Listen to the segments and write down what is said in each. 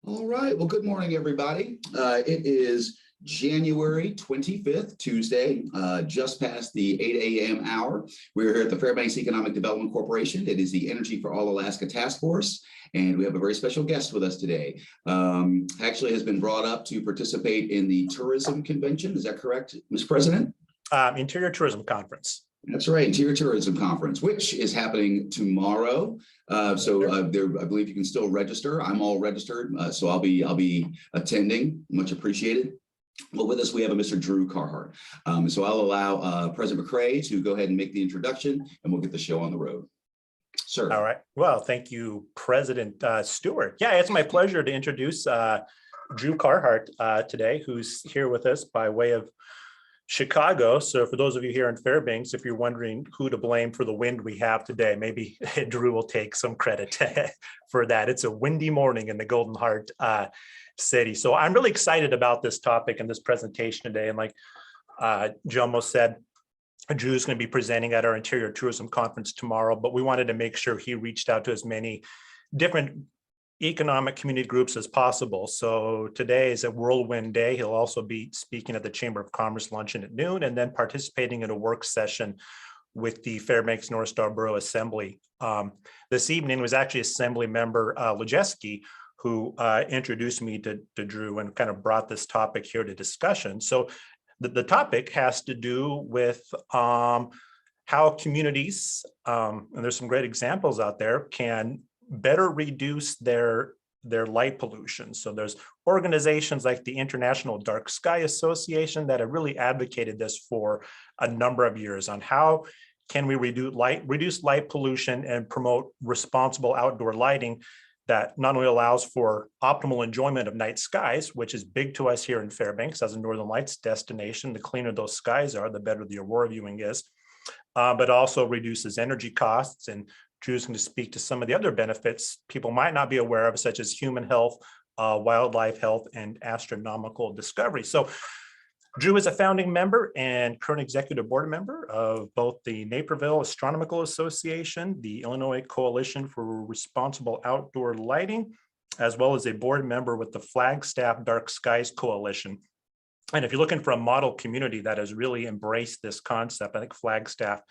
All right. Well, good morning, everybody. It is January 25th, Tuesday, just past the 8 a.m. hour. We're here at the Fairbanks Economic Development Corporation. It is the Energy for All Alaska Task Force, and we have a very special guest with us today. Actually has been brought up to participate in the tourism convention. Is that correct, Mr. President? Interior Tourism Conference. That's right, Interior Tourism Conference, which is happening tomorrow. I believe you can still register. I'm all registered, so I'll be attending. Much appreciated. Well, with us, we have a Mr. Drew Carhart. So I'll allow President McCrae to go ahead and make the introduction, and we'll get the show on the road. Sir. All right. Well, thank you, President Stewart. Yeah, it's my pleasure to introduce Drew Carhart today, who's here with us by way of Chicago. So for those of you here in Fairbanks, if you're wondering who to blame for the wind we have today, maybe Drew will take some credit for that. It's a windy morning in the Golden Heart city. So I'm really excited about this topic and this presentation today. And like Jomo said, Drew's going to be presenting at our Interior Tourism Conference tomorrow, but we wanted to make sure he reached out to as many different economic community groups as possible. So today is a whirlwind day. He'll also be speaking at the Chamber of Commerce luncheon at noon and then participating in a work session with the Fairbanks North Star Borough Assembly. This evening was actually Assembly Member Lejeski who introduced me to Drew and kind of brought this topic here to discussion. So the topic has to do with how communities, and there's some great examples out there, can better reduce their light pollution. So there's organizations like the International Dark Sky Association that have really advocated this for a number of years on how can we reduce light pollution and promote responsible outdoor lighting that not only allows for optimal enjoyment of night skies, which is big to us here in Fairbanks as a Northern Lights destination. The cleaner those skies are, the better the aurora viewing is, but also reduces energy costs. And Drew's going to speak to some of the other benefits people might not be aware of, such as human health, wildlife health, and astronomical discovery. So Drew is a founding member and current executive board member of both the Naperville Astronomical Association, the Illinois Coalition for Responsible Outdoor Lighting, as well as a board member with the Flagstaff Dark Skies Coalition. And if you're looking for a model community that has really embraced this concept, I think Flagstaff,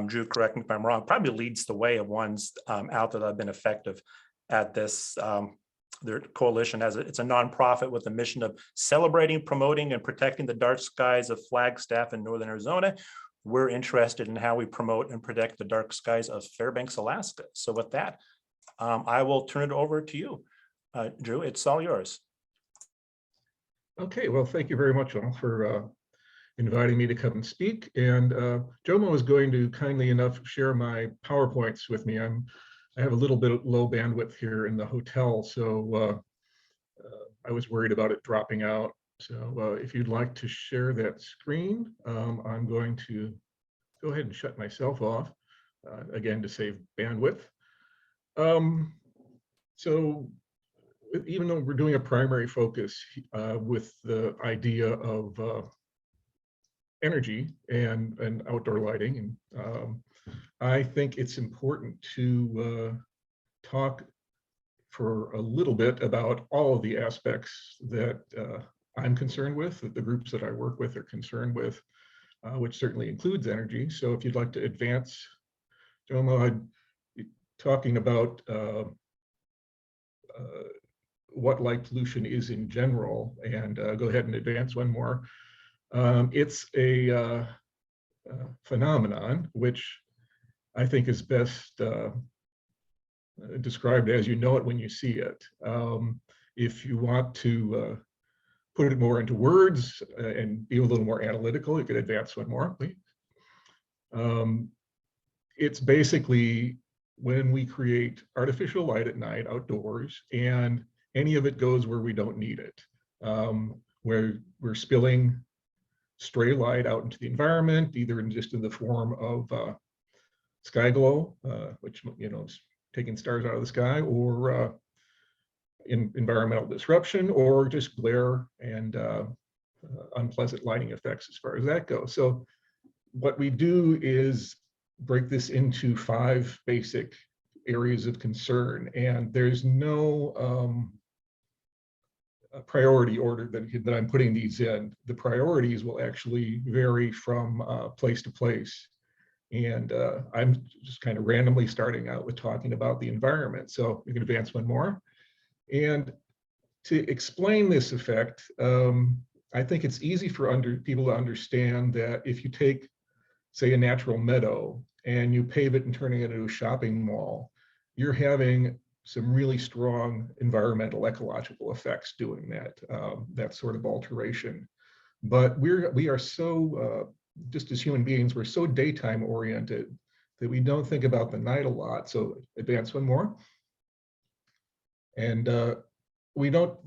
Drew, correct me if I'm wrong, probably leads the way of ones out there that have been effective at this. Their coalition it's a nonprofit with a mission of celebrating, promoting, and protecting the dark skies of Flagstaff in Northern Arizona. We're interested in how we promote and protect the dark skies of Fairbanks, Alaska. So with that, I will turn it over to you. Drew, it's all yours. Okay, well, thank you very much all for inviting me to come and speak. And Jomo is going to kindly enough share my PowerPoints with me. I have a little bit of low bandwidth here in the hotel, so I was worried about it dropping out. So if you'd like to share that screen, I'm going to go ahead and shut myself off, again, to save bandwidth. So even though we're doing a primary focus with the idea of energy and outdoor lighting, and I think it's important to talk for a little bit about all of the aspects that I'm concerned with, that the groups that I work with are concerned with, which certainly includes energy. So if you'd like to advance, Jomo, I'd be talking about what light pollution is in general, and go ahead and advance one more. It's a phenomenon which I think is best described as you know it when you see it. If you want to put it more into words and be a little more analytical, you could advance one more, please. It's basically when we create artificial light at night outdoors, and any of it goes where we don't need it, where we're spilling stray light out into the environment, either just in the form of sky glow, which is taking stars out of the sky, or in environmental disruption, or just glare and unpleasant lighting effects as far as that goes. So what we do is break this into 5 basic areas of concern, and there's no priority order that I'm putting these in. The priorities will actually vary from place to place. And I'm just kind of randomly starting out with talking about the environment. So we can advance one more. And to explain this effect, I think it's easy for people to understand that if you take, say, a natural meadow and you pave it and turning it into a shopping mall, you're having some really strong environmental ecological effects doing that sort of alteration. But we are so, just as human beings, we're so daytime oriented that we don't think about the night a lot. So advance one more. And we don't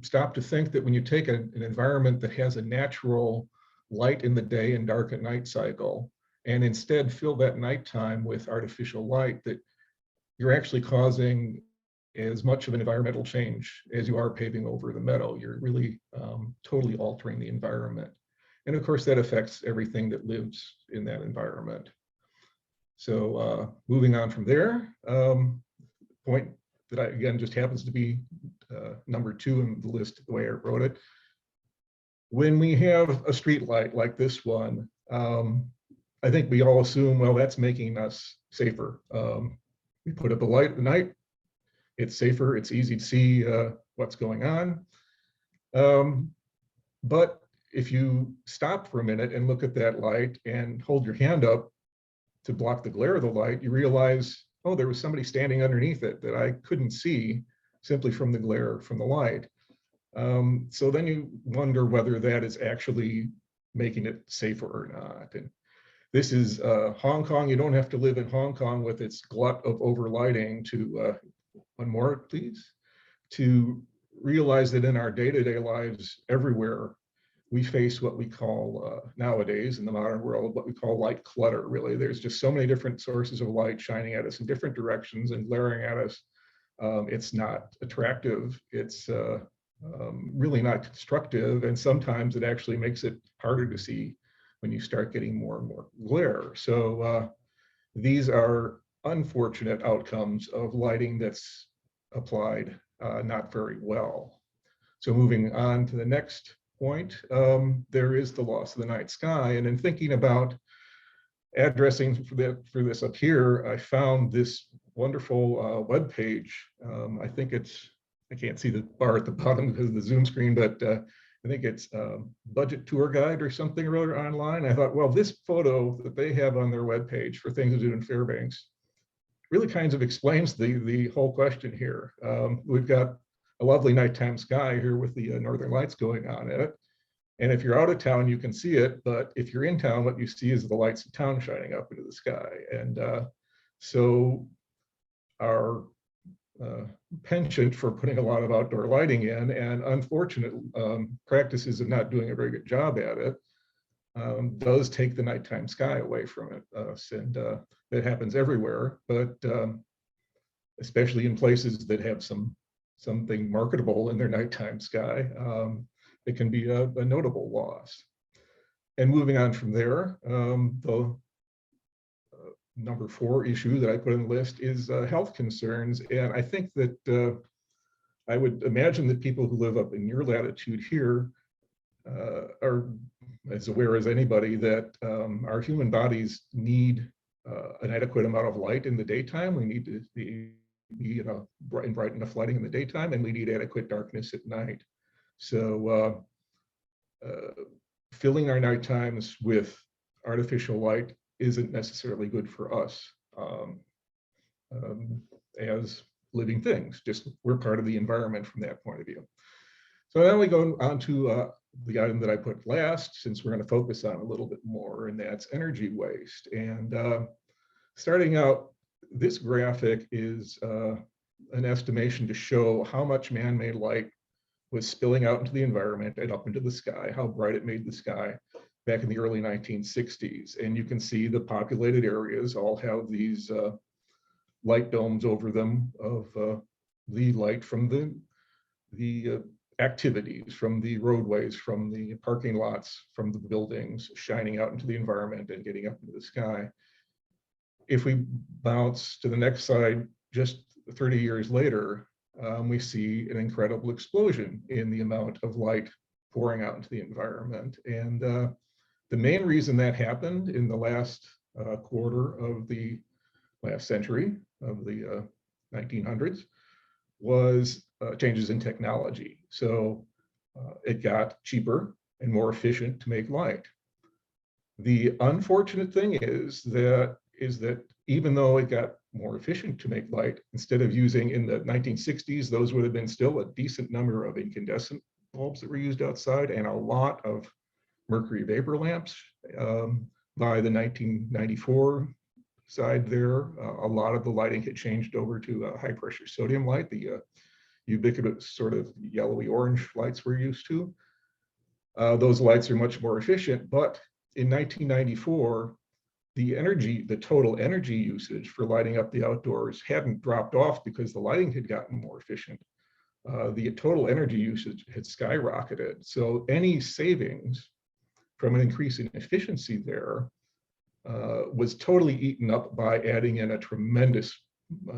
stop to think that when you take an environment that has a natural light in the day and dark at night cycle, and instead fill that nighttime with artificial light, that you're actually causing as much of an environmental change as you are paving over the meadow. You're really totally altering the environment. And of course, that affects everything that lives in that environment. So moving on from there, point that again just happens to be number 2 in the list, the way I wrote it. When we have a street light like this one, I think we all assume, well, that's making us safer. We put up a light at night, it's safer, it's easy to see what's going on. But if you stop for a minute and look at that light and hold your hand up to block the glare of the light, you realize, oh, there was somebody standing underneath it that I couldn't see simply from the glare from the light. So then you wonder whether that is actually making it safer or not. And this is Hong Kong. You don't have to live in Hong Kong with its glut of overlighting to, one more please, to realize that in our day-to-day lives everywhere, we face what we call nowadays in the modern world, what we call light clutter, really. There's just so many different sources of light shining at us in different directions and glaring at us. It's not attractive. It's really not constructive. And sometimes it actually makes it harder to see when you start getting more and more glare. So these are unfortunate outcomes of lighting that's applied not very well. So moving on to the next point, there is the loss of the night sky. And in thinking about addressing for this up here, I found this wonderful web page. I think it's, I can't see the bar at the bottom because of the Zoom screen, but I think it's Budget Tour Guide or something or other online. I thought, well, this photo that they have on their web page for things to do in Fairbanks really kind of explains the whole question here. We've got a lovely nighttime sky here with the northern lights going on in it. And if you're out of town, you can see it. But if you're in town, what you see is the lights of town shining up into the sky. And so our penchant for putting a lot of outdoor lighting in and unfortunate practices of not doing a very good job at it does take the nighttime sky away from us. And that happens everywhere, but especially in places that have something marketable in their nighttime sky, it can be a notable loss. And moving on from there, the number 4 issue that I put on the list is health concerns. And I think that I would imagine that people who live up in your latitude here are as aware as anybody that our human bodies need an adequate amount of light in the daytime. We need to be bright enough lighting in the daytime, and we need adequate darkness at night. So filling our night times with artificial light isn't necessarily good for us as living things. Just we're part of the environment from that point of view. So then we go on to the item that I put last, since we're going to focus on a little bit more, and that's energy waste. And starting out, this graphic is an estimation to show how much man-made light was spilling out into the environment and up into the sky, how bright it made the sky back in the early 1960s. And you can see the populated areas all have these light domes over them of the light from the activities, from the roadways, from the parking lots, from the buildings, shining out into the environment and getting up into the sky. If we bounce to the next slide, just 30 years later, we see an incredible explosion in the amount of light pouring out into the environment. And the main reason that happened in the last quarter of the last century of the 1900s was changes in technology. So it got cheaper and more efficient to make light. The unfortunate thing is that even though it got more efficient to make light, instead of using in the 1960s, those would have been still a decent number of incandescent bulbs that were used outside and a lot of mercury vapor lamps. By the 1994 side there, a lot of the lighting had changed over to high pressure sodium light, the ubiquitous sort of yellowy orange lights we're used to. Those lights are much more efficient, but in 1994, the total energy usage for lighting up the outdoors hadn't dropped off because the lighting had gotten more efficient. The total energy usage had skyrocketed. So any savings from an increase in efficiency there was totally eaten up by adding in a tremendous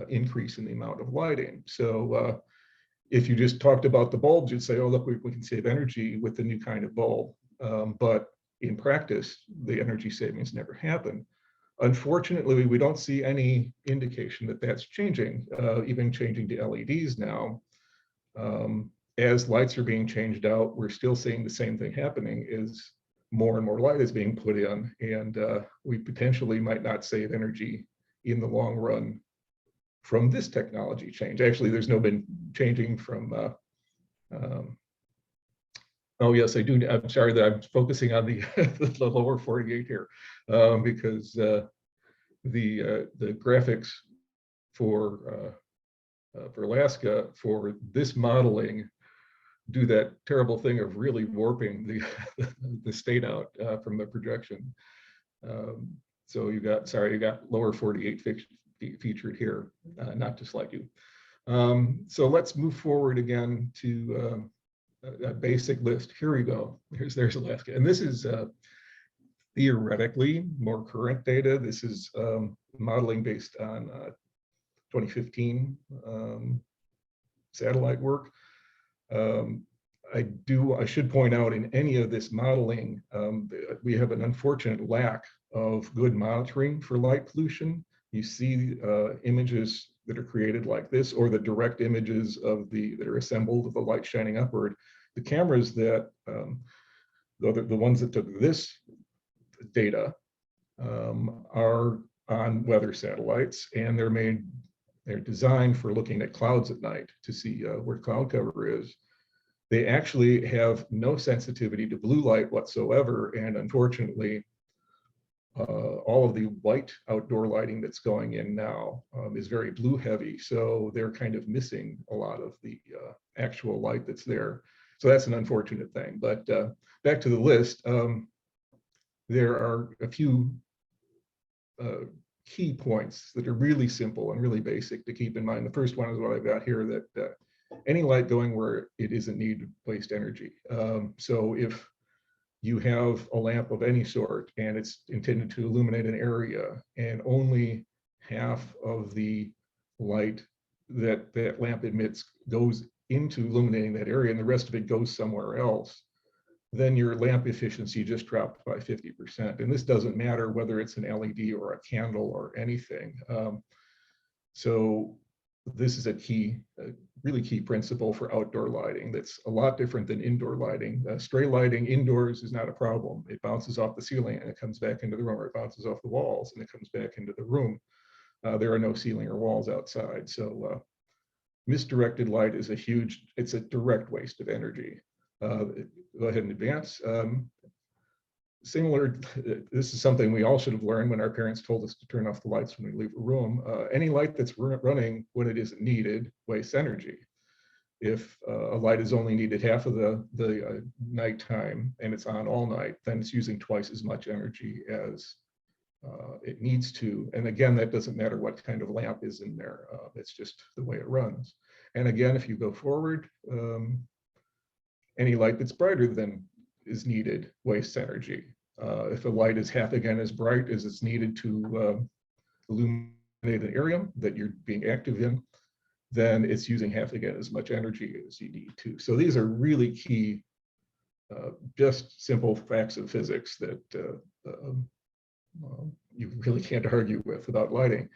increase in the amount of lighting. So if you just talked about the bulbs, you'd say, oh, look, we can save energy with the new kind of bulb. But in practice, the energy savings never happen. Unfortunately, we don't see any indication that that's changing, even changing to LEDs now. As lights are being changed out, we're still seeing the same thing happening, is more and more light is being put in, and we potentially might not save energy in the long run from this technology change. Actually, there's no been changing from oh yes, I do. I'm sorry that I'm focusing on the, the lower 48 here, because the graphics for Alaska for this modeling do that terrible thing of really warping the state out from the projection. So you got lower 48 featured here, not to slight you. So let's move forward again to a basic list. Here we go. There's Alaska. And this is theoretically more current data. This is modeling based on 2015 satellite work. I should point out in any of this modeling, we have an unfortunate lack of good monitoring for light pollution. You see images that are created like this, or the direct images of that are assembled of the light shining upward. The cameras that, the ones that took this data are on weather satellites, and they're designed for looking at clouds at night to see where cloud cover is. They actually have no sensitivity to blue light whatsoever, and unfortunately, all of the white outdoor lighting that's going in now is very blue heavy, so they're kind of missing a lot of the actual light that's there. So that's an unfortunate thing. But back to the list, there are a few key points that are really simple and really basic to keep in mind. The first one is what I've got here, that any light going where it isn't needed waste energy. So if you have a lamp of any sort and it's intended to illuminate an area, and only half of the light that that lamp emits goes into illuminating that area and the rest of it goes somewhere else, then your lamp efficiency just dropped by 50%. And this doesn't matter whether it's an LED or a candle or anything. So this is a really key principle for outdoor lighting that's a lot different than indoor lighting. Stray lighting indoors is not a problem. It bounces off the ceiling and it comes back into the room, or it bounces off the walls and it comes back into the room. There are no ceiling or walls outside. So misdirected light is it's a direct waste of energy. Go ahead and advance. Similar, this is something we all should have learned when our parents told us to turn off the lights when we leave a room. Any light that's running when it isn't needed wastes energy. If a light is only needed half of the nighttime and it's on all night, then it's using twice as much energy as it needs to. And again, that doesn't matter what kind of lamp is in there. It's just the way it runs. And again, if you go forward, any light that's brighter than is needed wastes energy. If a light is half again as bright as it's needed to illuminate an area that you're being active in, then it's using half again as much energy as you need to. So these are really key, just simple facts of physics that you really can't argue with without lighting.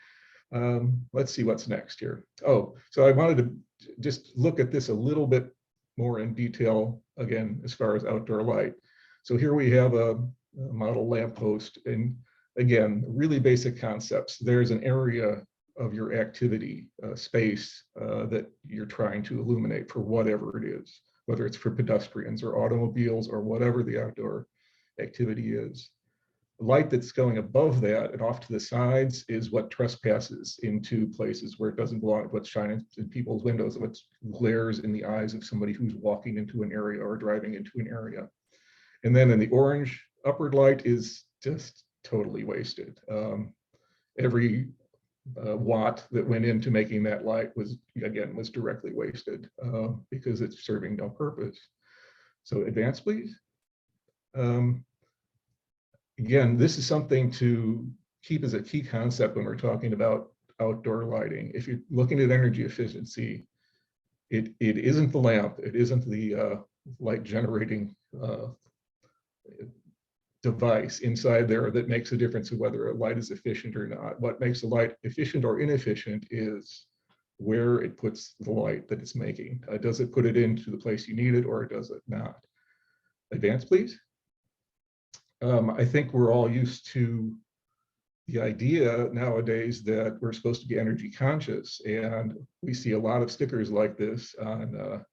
Let's see what's next here. Oh, so I wanted to just look at this a little bit more in detail, again, as far as outdoor light. So here we have a model lamppost, and again, really basic concepts. There's an area of your activity space that you're trying to illuminate for whatever it is, whether it's for pedestrians or automobiles or whatever the outdoor activity is. Light that's going above that and off to the sides is what trespasses into places where it doesn't belong, what's shining in people's windows, what glares in the eyes of somebody who's walking into an area or driving into an area. And then in the orange, upward light is just totally wasted. Every watt that went into making that light was directly wasted because it's serving no purpose. So advance, please. Again, this is something to keep as a key concept when we're talking about outdoor lighting. If you're looking at energy efficiency, it isn't the lamp, it isn't the light generating device inside there that makes a difference of whether a light is efficient or not. What makes a light efficient or inefficient is where it puts the light that it's making. Does it put it into the place you need it, or does it not? Advance, please. I think we're all used to the idea nowadays that we're supposed to be energy conscious, and we see a lot of stickers like this on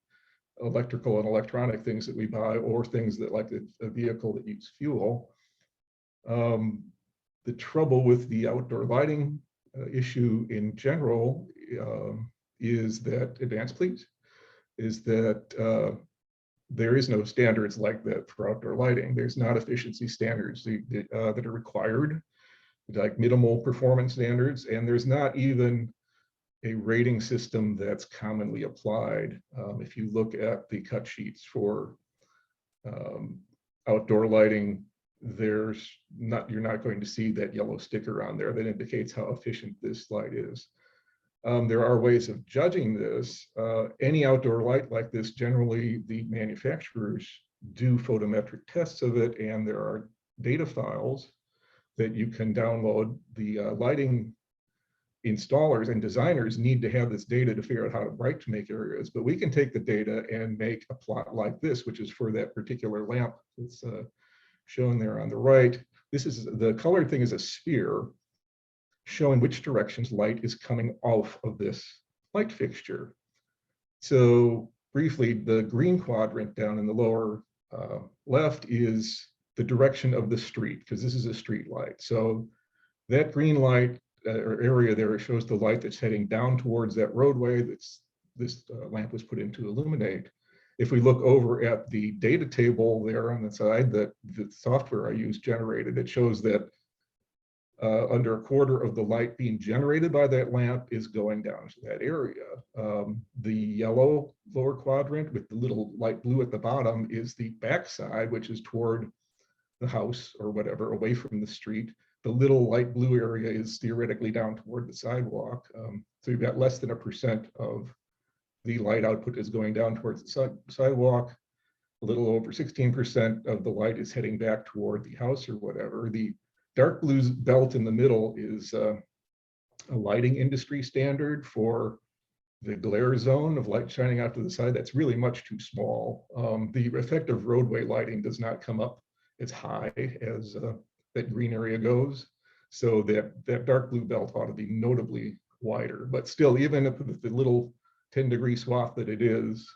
electrical and electronic things that we buy, or things that like a vehicle that use fuel. The trouble with the outdoor lighting issue in general is that, advance please, is that there is no standards like that for outdoor lighting. There's not efficiency standards that are required, like minimal performance standards, and there's not even a rating system that's commonly applied. If you look at the cut sheets for outdoor lighting, you're not going to see that yellow sticker on there that indicates how efficient this light is. There are ways of judging this. Any outdoor light like this, generally the manufacturers do photometric tests of it, and there are data files that you can download. The lighting installers and designers need to have this data to figure out how bright to make areas, but we can take the data and make a plot like this, which is for that particular lamp that's shown there on the right. This is the colored thing is a sphere showing which directions light is coming off of this light fixture. So briefly, the green quadrant down in the lower left is the direction of the street, because this is a street light. So that green light or area there shows the light that's heading down towards that roadway that's this lamp was put in to illuminate. If we look over at the data table there on the side that the software I use generated, it shows that under a quarter of the light being generated by that lamp is going down to that area. The yellow lower quadrant with the little light blue at the bottom is the backside, which is toward the house or whatever, away from the street. The little light blue area is theoretically down toward the sidewalk. So you've got less than 1% of the light output is going down towards the sidewalk. A little over 16% of the light is heading back toward the house or whatever. The dark blue belt in the middle is a lighting industry standard for the glare zone of light shining out to the side. That's really much too small. The effective roadway lighting does not come up as high as that green area goes. So that dark blue belt ought to be notably wider, but still, even if the little 10-degree swath that it is,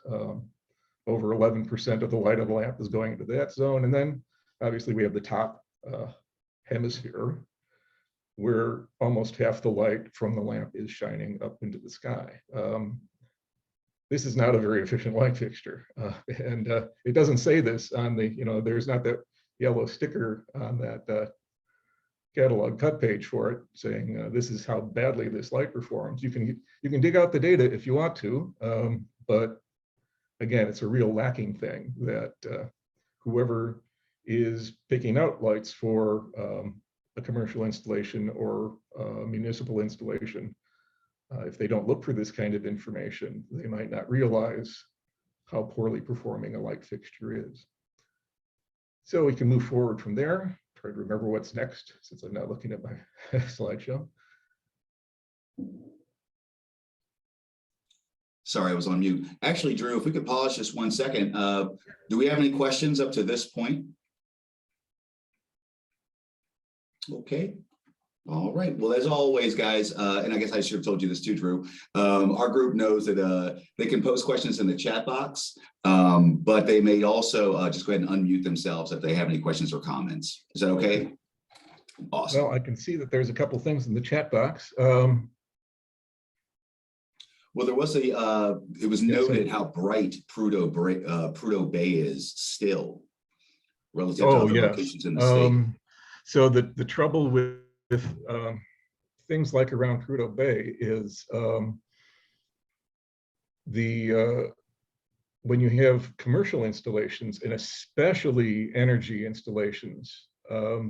over 11% of the light of the lamp is going into that zone. And then obviously we have the top hemisphere where almost half the light from the lamp is shining up into the sky. This is not a very efficient light fixture. And it doesn't say this on the, there's not that yellow sticker on that catalog cut page for it saying this is how badly this light performs. You can dig out the data if you want to, but again, it's a real lacking thing that whoever is picking out lights for a commercial installation or a municipal installation if they don't look for this kind of information, they might not realize how poorly performing a light fixture is. So we can move forward from there. Try to remember what's next, since I'm not looking at my slideshow. Sorry, I was on mute. Actually, Drew, if we could pause just 1 second. Do we have any questions up to this point? Okay. All right. Well, as always, guys, and I guess I should have told you this too, Drew. Our group knows that they can post questions in the chat box, but they may also just go ahead and unmute themselves if they have any questions or comments. Is that okay? Awesome. Well, I can see that there's a couple things in the chat box. Well, there was it was noted how bright Prudhoe Bay is still relative to other locations in the state. So the trouble with things like around Prudhoe Bay is when you have commercial installations, and especially energy installations,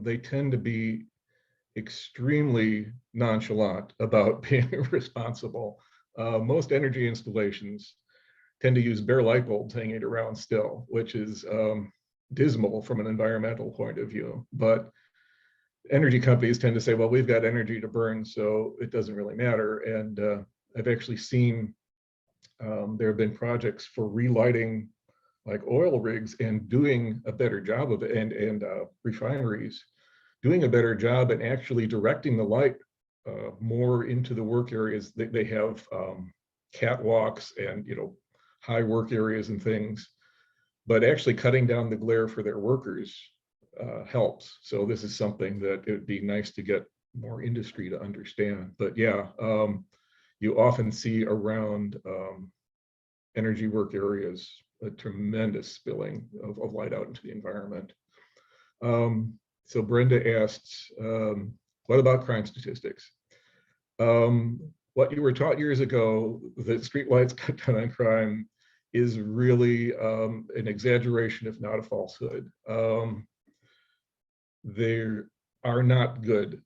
they tend to be extremely nonchalant about being responsible. Most energy installations tend to use bare light bulbs hanging around still, which is dismal from an environmental point of view. But energy companies tend to say, well, we've got energy to burn, so it doesn't really matter. And I've actually seen there have been projects for relighting like oil rigs and doing a better job of it, and refineries doing a better job and actually directing the light more into the work areas. They have catwalks and high work areas and things, but actually cutting down the glare for their workers helps. So this is something that it would be nice to get more industry to understand. But yeah, you often see around energy work areas a tremendous spilling of light out into the environment. So Brenda asks, what about crime statistics? What you were taught years ago, that streetlights cut down on crime, is really an exaggeration, if not a falsehood. There are not good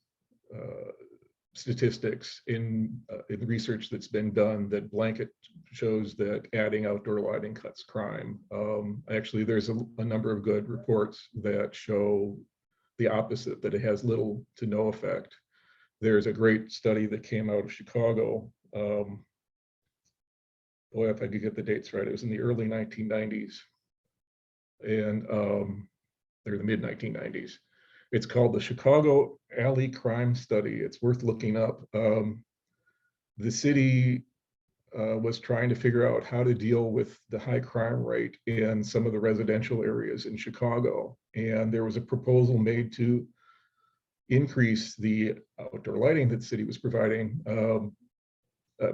statistics in the research that's been done that blanket shows that adding outdoor lighting cuts crime. Actually, there's a number of good reports that show the opposite, that it has little to no effect. There's a great study that came out of Chicago. Boy, if I could get the dates right, it was in the early 1990s, and or the mid 1990s. It's called the Chicago Alley Crime Study. It's worth looking up. The city was trying to figure out how to deal with the high crime rate in some of the residential areas in Chicago. And there was a proposal made to increase the outdoor lighting that the city was providing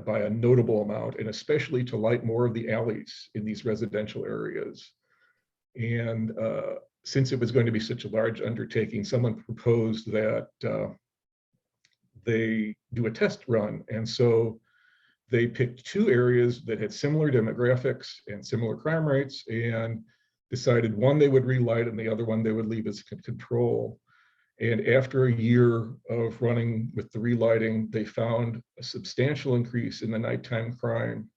by a notable amount, and especially to light more of the alleys in these residential areas. And since it was going to be such a large undertaking, someone proposed that they do a test run. And so they picked two areas that had similar demographics and similar crime rates, and decided one they would relight and the other one they would leave as control. And after a year of running with the relighting, they found a substantial increase in the nighttime crime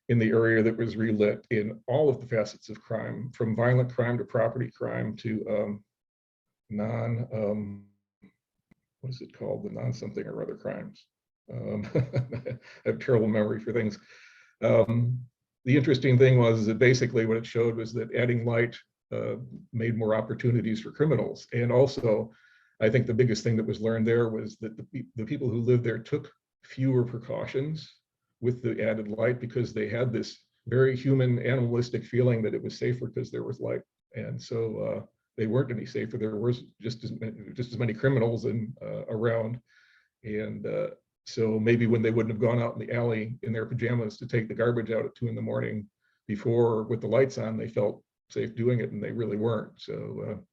in the area that was relit in all of the facets of crime, from violent crime to property crime to what is it called? The non-something or other crimes. I have terrible memory for things. The interesting thing was that basically what it showed was that adding light made more opportunities for criminals. And also, I think the biggest thing that was learned there was that the people who lived there took fewer precautions with the added light, because they had this very human, animalistic feeling that it was safer because there was light. And so they weren't any safer. There was just as many criminals around. And so maybe when they wouldn't have gone out in the alley in their pajamas to take the garbage out at 2 a.m. before with the lights on, they felt safe doing it, and they really weren't. So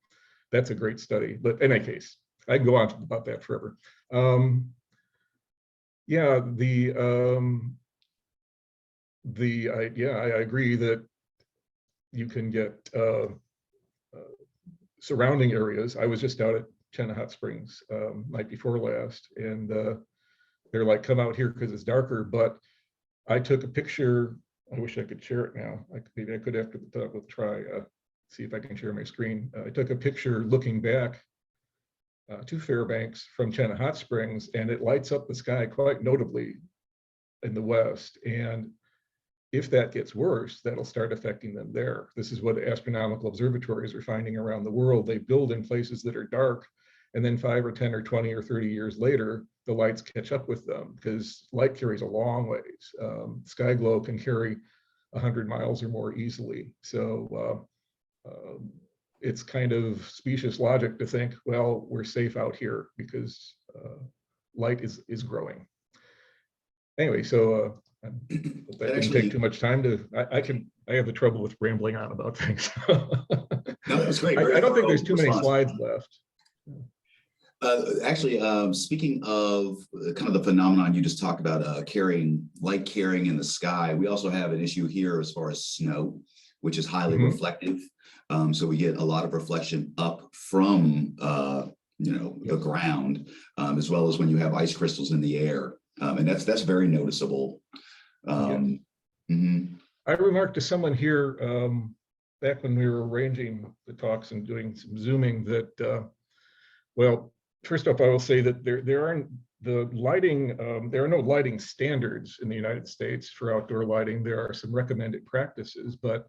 that's a great study. But in any case, I can go on about that forever. Yeah, I agree that you can get surrounding areas. I was just out at Hot Springs night before last, and they're like, come out here because it's darker. But I took a picture. I wish I could share it now. Maybe I could after the talk. We'll try, see if I can share my screen. I took a picture looking back to Fairbanks from Chena Hot Springs, and it lights up the sky quite notably in the west. And if that gets worse, that'll start affecting them there. This is what astronomical observatories are finding around the world. They build in places that are dark, and then 5 or 10 or 20 or 30 years later, the lights catch up with them because light carries a long ways. Sky glow can carry 100 miles or more easily. So it's kind of specious logic to think, well, we're safe out here because light is growing. Anyway, so I hope that didn't take too much time to, I have the trouble with rambling on about things. No, that was great. I don't think there's too many slides left. Actually, speaking of kind of the phenomenon you just talked about, light carrying in the sky, we also have an issue here as far as snow, which is highly reflective. So we get a lot of reflection up from the ground, as well as when you have ice crystals in the air, and that's very noticeable. I remarked to someone here back when we were arranging the talks and doing some Zooming that, well, first off, I will say that there are no lighting standards in the United States for outdoor lighting. There are some recommended practices, but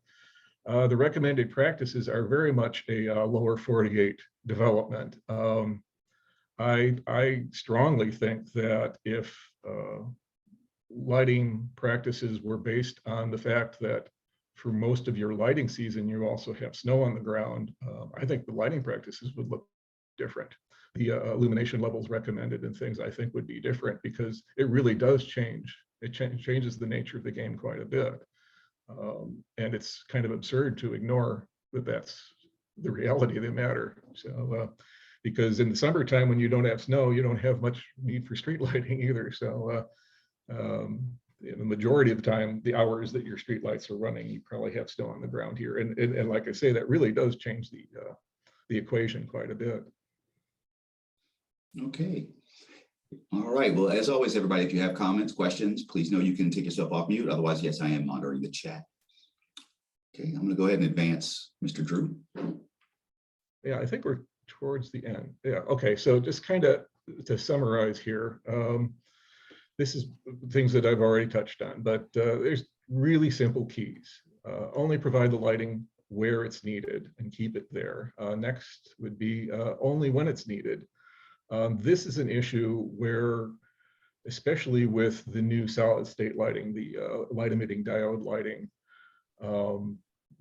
the recommended practices are very much a lower 48 development. I strongly think that if lighting practices were based on the fact that for most of your lighting season, you also have snow on the ground, I think the lighting practices would look different. The illumination levels recommended and things I think would be different because it really does change. It changes the nature of the game quite a bit. And it's kind of absurd to ignore that that's the reality of the matter. So, because in the summertime when you don't have snow, you don't have much need for street lighting either. So the majority of the time, the hours that your street lights are running, you probably have snow on the ground here. And like I say, that really does change the equation quite a bit. Okay. All right. Well, as always, everybody, if you have comments, questions, please know you can take yourself off mute. Otherwise, yes, I am monitoring the chat. Okay, I'm going to go ahead and advance Mr. Drew. Yeah, I think we're towards the end. Yeah. Okay. So just kind of to summarize here, this is things that I've already touched on, but there's really simple keys. Only provide the lighting where it's needed and keep it there. Next would be only when it's needed. This is an issue where, especially with the new solid state lighting, the light emitting diode lighting,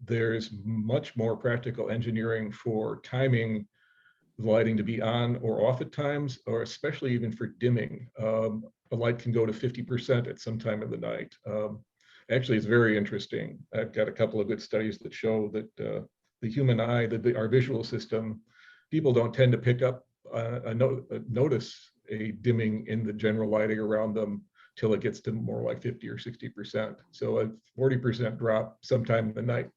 there's much more practical engineering for timing the lighting to be on or off at times, or especially even for dimming. A light can go to 50% at some time of the night. Actually, it's very interesting. I've got a couple of good studies that show that the human eye, our visual system, people don't tend to pick up notice a dimming in the general lighting around them till it gets to more like 50 or 60%. So a 40% drop sometime in the night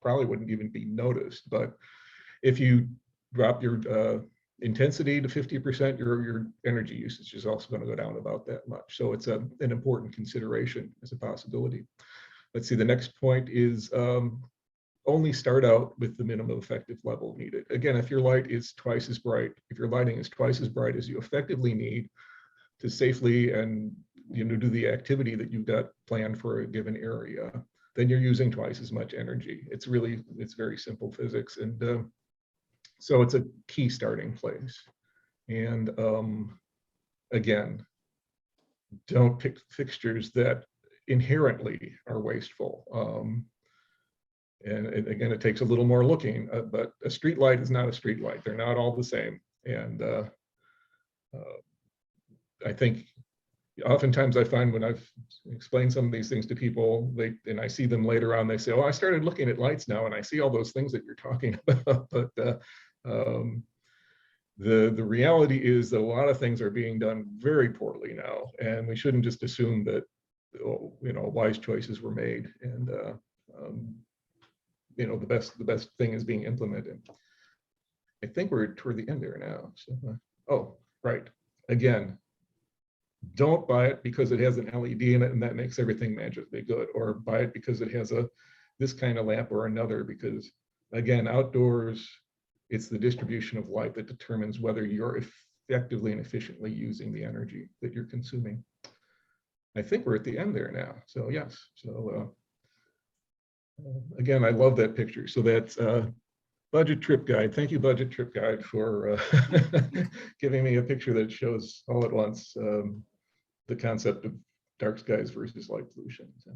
probably wouldn't even be noticed. But if you drop your intensity to 50%, your energy usage is also going to go down about that much. So it's an important consideration as a possibility. Let's see, the next point is only start out with the minimum effective level needed. Again, if your light is twice as bright, if your lighting is twice as bright as you effectively need to safely and do the activity that you've got planned for a given area, then you're using twice as much energy. It's very simple physics. And so it's a key starting place. And again, don't pick fixtures that inherently are wasteful. And again, it takes a little more looking, but a street light is not a street light. They're not all the same. And I think oftentimes I find when I've explained some of these things to people, and I see them later on, they say, oh, I started looking at lights now and I see all those things that you're talking about. But the reality is that a lot of things are being done very poorly now. And we shouldn't just assume that, wise choices were made. And the best thing is being implemented. I think we're toward the end there now. So, oh, right. Again, don't buy it because it has an LED in it and that makes everything magically good, or buy it because it has this kind of lamp or another, because again, outdoors, it's the distribution of light that determines whether you're effectively and efficiently using the energy that you're consuming. I think we're at the end there now. So yes. So again, I love that picture. So that's Budget Trip Guide. Thank you, Budget Trip Guide, for giving me a picture that shows all at once the concept of dark skies versus light pollution. So,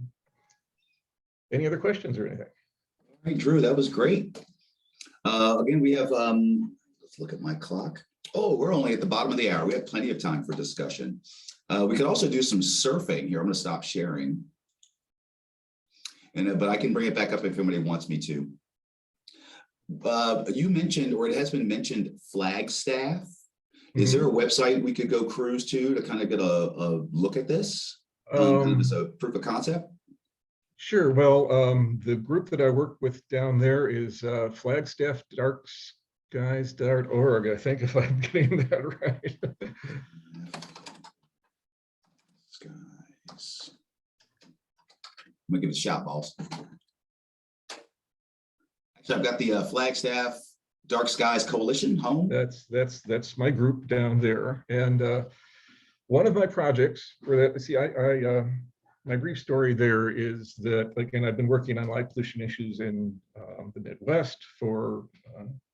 any other questions or anything? All right, Drew, that was great. Again, we have, let's look at my clock. Oh, we're only at the bottom of the hour. We have plenty of time for discussion. We could also do some surfing here. I'm going to stop sharing. But I can bring it back up if anybody wants me to. You mentioned, or it has been mentioned, Flagstaff. Is there a website we could go cruise to kind of get a look at this? Kind of as a proof of concept? Sure. Well, the group that I work with down there is flagstaffdarkskies.org, I think, if I'm getting that right. Skies. I'm gonna give it a shot, boss. So I've got the Flagstaff Dark Skies Coalition home. That's my group down there, and one of my projects for that. See, my brief story there is that, again, I've been working on light pollution issues in the Midwest for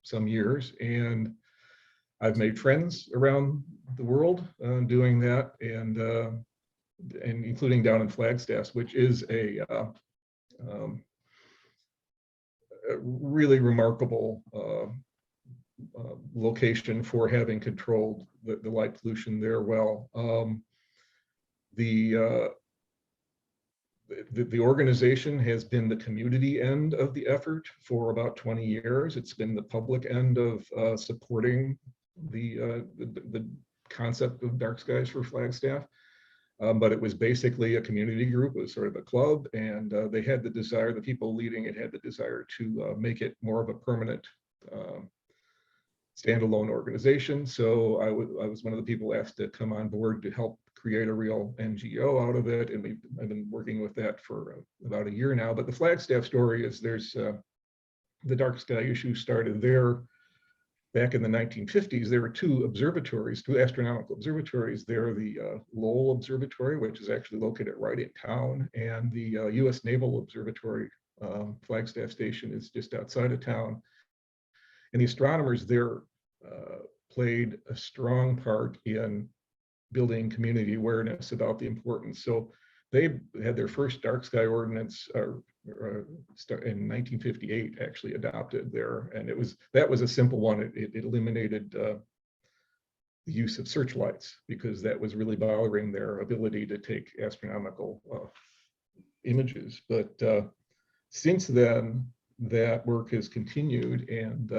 some years, and I've made friends around the world doing that, and including down in Flagstaff, which is a really remarkable location for having controlled the light pollution there well. The organization has been the community end of the effort for about 20 years. It's been the public end of supporting the concept of dark skies for Flagstaff. But it was basically a community group. It was sort of a club, and they had the desire, the people leading it had the desire to make it more of a permanent standalone organization. So I was one of the people asked to come on board to help create a real NGO out of it, and I've been working with that for about a year now. But the Flagstaff story is there's the dark sky issue started there back in the 1950s. There were two astronomical observatories there, the Lowell Observatory, which is actually located right in town, and the US Naval Observatory, Flagstaff Station, is just outside of town. And the astronomers there played a strong part in building community awareness about the importance. So they had their first dark sky ordinance in 1958, actually adopted there, and that was a simple one. It eliminated the use of searchlights, because that was really bothering their ability to take astronomical images. But since then, that work has continued, and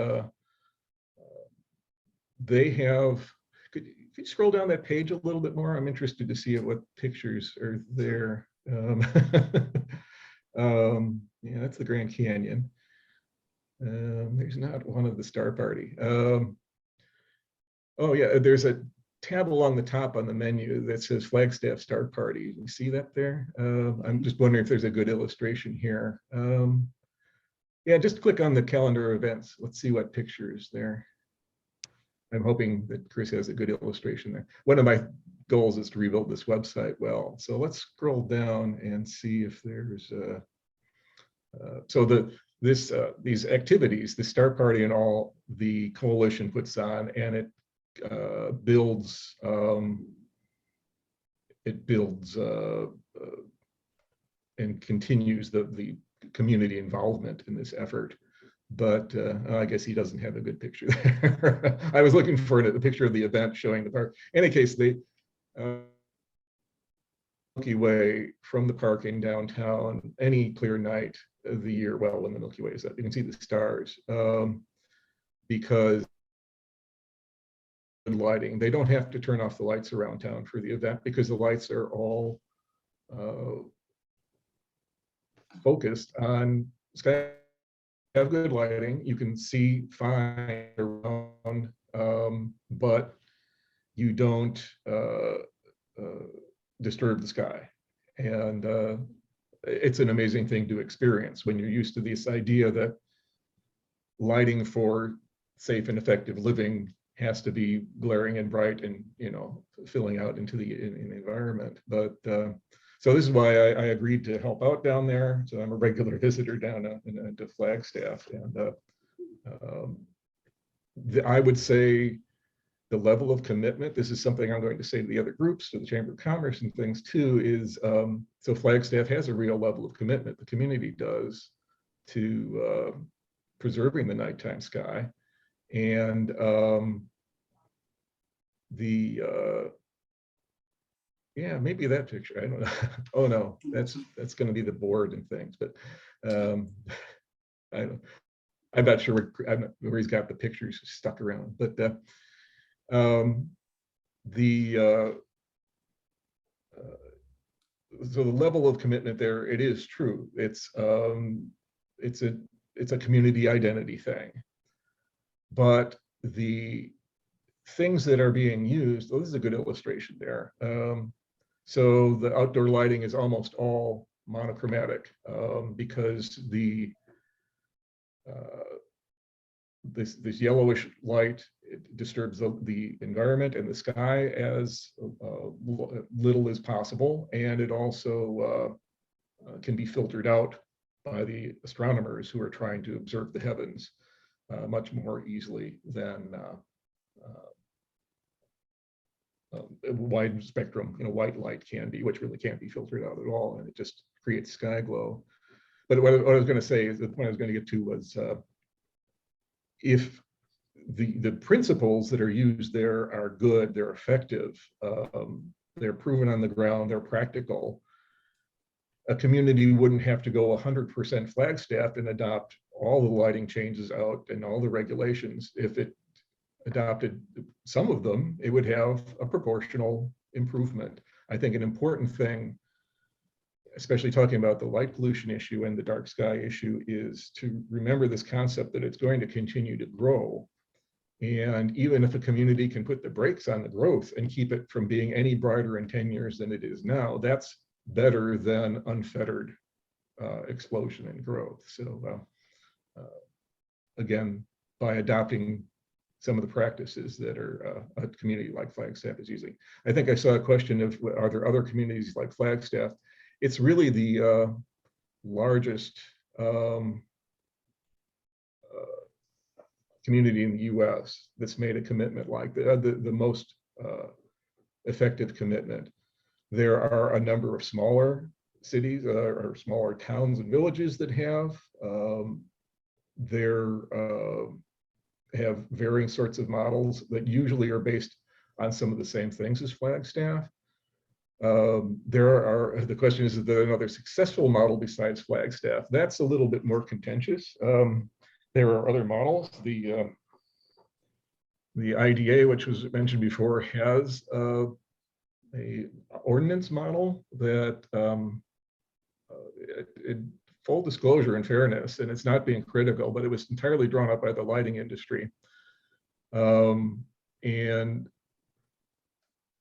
they have. Could you scroll down that page a little bit more? I'm interested to see what pictures are there. Yeah, that's the Grand Canyon. There's not one of the Star Party. Oh yeah, there's a tab along the top on the menu that says Flagstaff Star Party. You see that there? I'm just wondering if there's a good illustration here. Yeah, just click on the calendar of events. Let's see what picture is there. I'm hoping that Chris has a good illustration there. One of my goals is to rebuild this website well. So let's scroll down and see if there's these activities, the Star Party and all the coalition puts on, and it builds and continues the community involvement in this effort. But I guess he doesn't have a good picture there. I was looking for a picture of the event showing the park. In any case, the Milky Way from the parking downtown, any clear night of the year, well, when the Milky Way is up, you can see the stars, because lighting, they don't have to turn off the lights around town for the event, because the lights are all focused on sky. Have good lighting, you can see fine around, but you don't disturb the sky. And it's an amazing thing to experience when you're used to this idea that lighting for safe and effective living has to be glaring and bright and, you know, filling out into the environment. But so this is why I agreed to help out down there. So I'm a regular visitor down to Flagstaff. And I would say the level of commitment, this is something I'm going to say to the other groups, to the Chamber of Commerce and things too, is so Flagstaff has a real level of commitment, the community does, to preserving the nighttime sky. And yeah, maybe that picture, I don't know. Oh no, that's going to be the board and things, but I'm not sure where he's got the pictures stuck around, but so the level of commitment there, it is true. It's a community identity thing, but the things that are being used, oh, this is a good illustration there. So the outdoor lighting is almost all monochromatic because this yellowish light, it disturbs the environment and the sky as little as possible, and it also can be filtered out by the astronomers who are trying to observe the heavens much more easily than wide spectrum, you know, white light can be, which really can't be filtered out at all, and it just creates sky glow. But what I was going to say is, the point I was going to get to was, if the principles that are used there are good, they're effective, they're proven on the ground, they're practical, a community wouldn't have to go 100% Flagstaff and adopt all the lighting changes out and all the regulations. If it adopted some of them, it would have a proportional improvement. I think an important thing, especially talking about the light pollution issue and the dark sky issue, is to remember this concept that it's going to continue to grow. And even if a community can put the brakes on the growth and keep it from being any brighter in 10 years than it is now, that's better than unfettered explosion and growth. So again, by adopting some of the practices that are a community like Flagstaff is using. I think I saw a question of, are there other communities like Flagstaff? It's really the largest community in the US that's made a commitment like the most effective commitment. There are a number of smaller cities or smaller towns and villages that have. Have varying sorts of models that usually are based on some of the same things as Flagstaff. The question is there another successful model besides Flagstaff? That's a little bit more contentious. There are other models. The IDA, which was mentioned before, has a ordinance model that full disclosure and fairness, and it's not being critical, but it was entirely drawn up by the lighting industry. And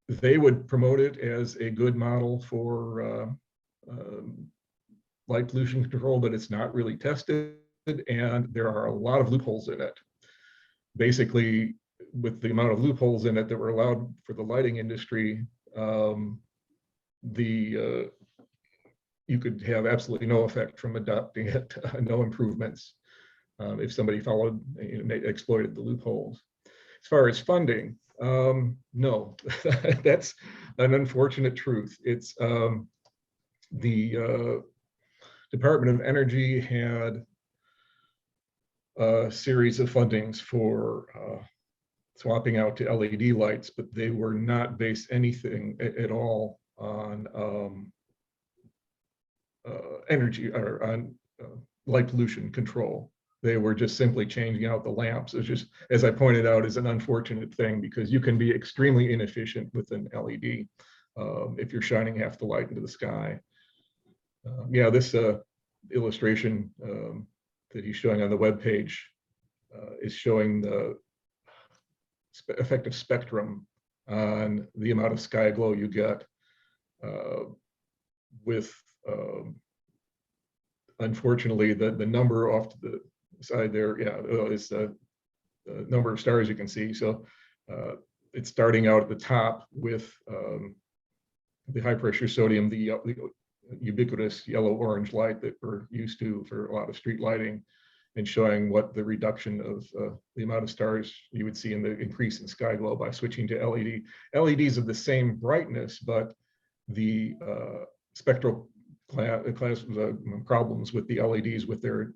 they would promote it as a good model for light pollution control, but it's not really tested, and there are a lot of loopholes in it. Basically, with the amount of loopholes in it that were allowed for the lighting industry, you could have absolutely no effect from adopting it, no improvements, if somebody followed, exploited the loopholes. As far as funding, no, that's an unfortunate truth. It's the Department of Energy had a series of fundings for swapping out to LED lights, but they were not based anything at all on energy or on light pollution control. They were just simply changing out the lamps. It's just, as I pointed out, is an unfortunate thing because you can be extremely inefficient with an LED if you're shining half the light into the sky. Yeah, this illustration that he's showing on the webpage is showing the effective spectrum on the amount of sky glow you get with, unfortunately, the number off to the side there, yeah, is the number of stars you can see. So it's starting out at the top with the high pressure sodium, the ubiquitous yellow-orange light that we're used to for a lot of street lighting, and showing what the reduction of the amount of stars you would see in the increase in sky glow by switching to LED. LEDs of the same brightness, but the spectral class problems with the LEDs with their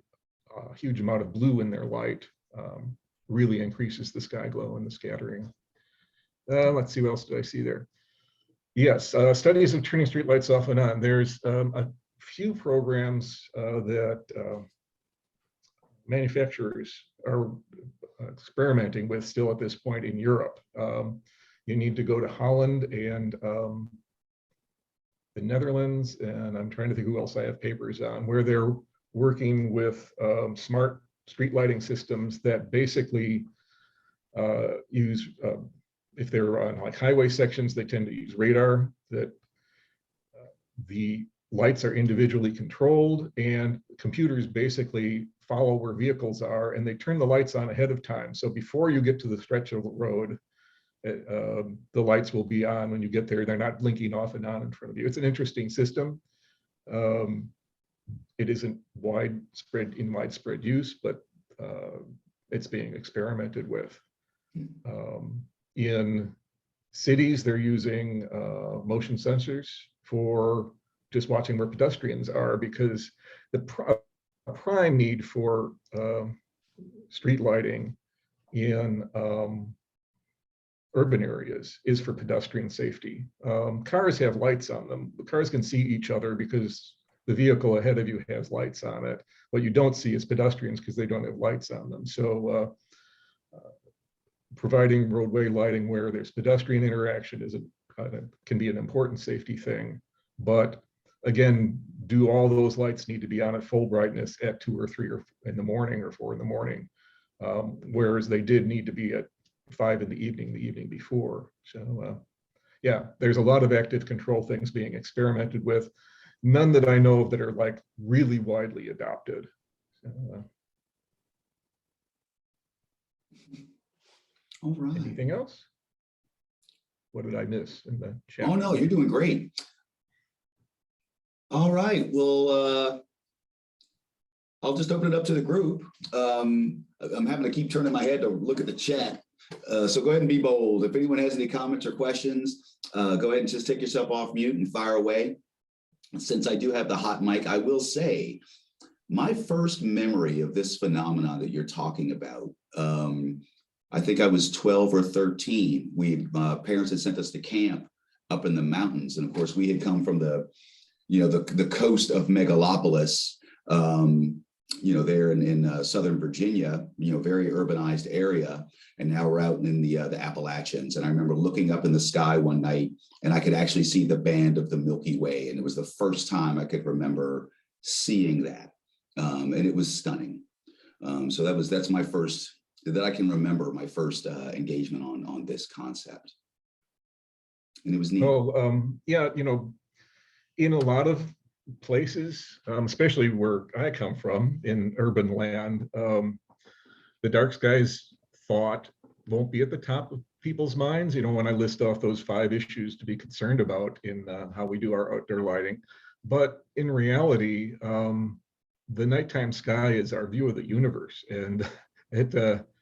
huge amount of blue in their light really increases the sky glow and the scattering. Let's see, what else did I see there? Yes, studies of turning streetlights off and on. There's a few programs that manufacturers are experimenting with still at this point in Europe. You need to go to Holland and the Netherlands, and I'm trying to think who else I have papers on, where they're working with smart street lighting systems that basically use, if they're on like highway sections, they tend to use radar, that the lights are individually controlled, and computers basically follow where vehicles are, and they turn the lights on ahead of time. So before you get to the stretch of the road, the lights will be on when you get there. They're not blinking off and on in front of you. It's an interesting system. It isn't widespread use, but it's being experimented with. In cities, they're using motion sensors for just watching where pedestrians are, because the prime need for street lighting in urban areas is for pedestrian safety. Cars have lights on them. The cars can see each other because the vehicle ahead of you has lights on it. What you don't see is pedestrians because they don't have lights on them. So providing roadway lighting where there's pedestrian interaction can be an important safety thing. But again, do all those lights need to be on at full brightness at 2 or 3 in the morning or 4 in the morning? Whereas they did need to be at 5 in the evening before. So yeah, there's a lot of active control things being experimented with. None that I know of that are like really widely adopted. All right. Anything else? What did I miss in the chat? Oh no, you're doing great. All right, well, I'll just open it up to the group. I'm having to keep turning my head to look at the chat. So go ahead and be bold. If anyone has any comments or questions, go ahead and just take yourself off mute and fire away. Since I do have the hot mic, I will say my first memory of this phenomenon that you're talking about, I think I was 12 or 13. Parents had sent us to camp up in the mountains. And of course, we had come from the coast of megalopolis, there in Southern Virginia, very urbanized area. And now we're out in the Appalachians. And I remember looking up in the sky one night, and I could actually see the band of the Milky Way. And it was the first time I could remember seeing that. And it was stunning. So that's my first, that I can remember, my first engagement on this concept. And it was neat. Well, yeah, in a lot of places, especially where I come from in urban land, the dark skies thought won't be at the top of people's minds. When I list off those 5 issues to be concerned about in how we do our outdoor lighting. But in reality, the nighttime sky is our view of the universe, and it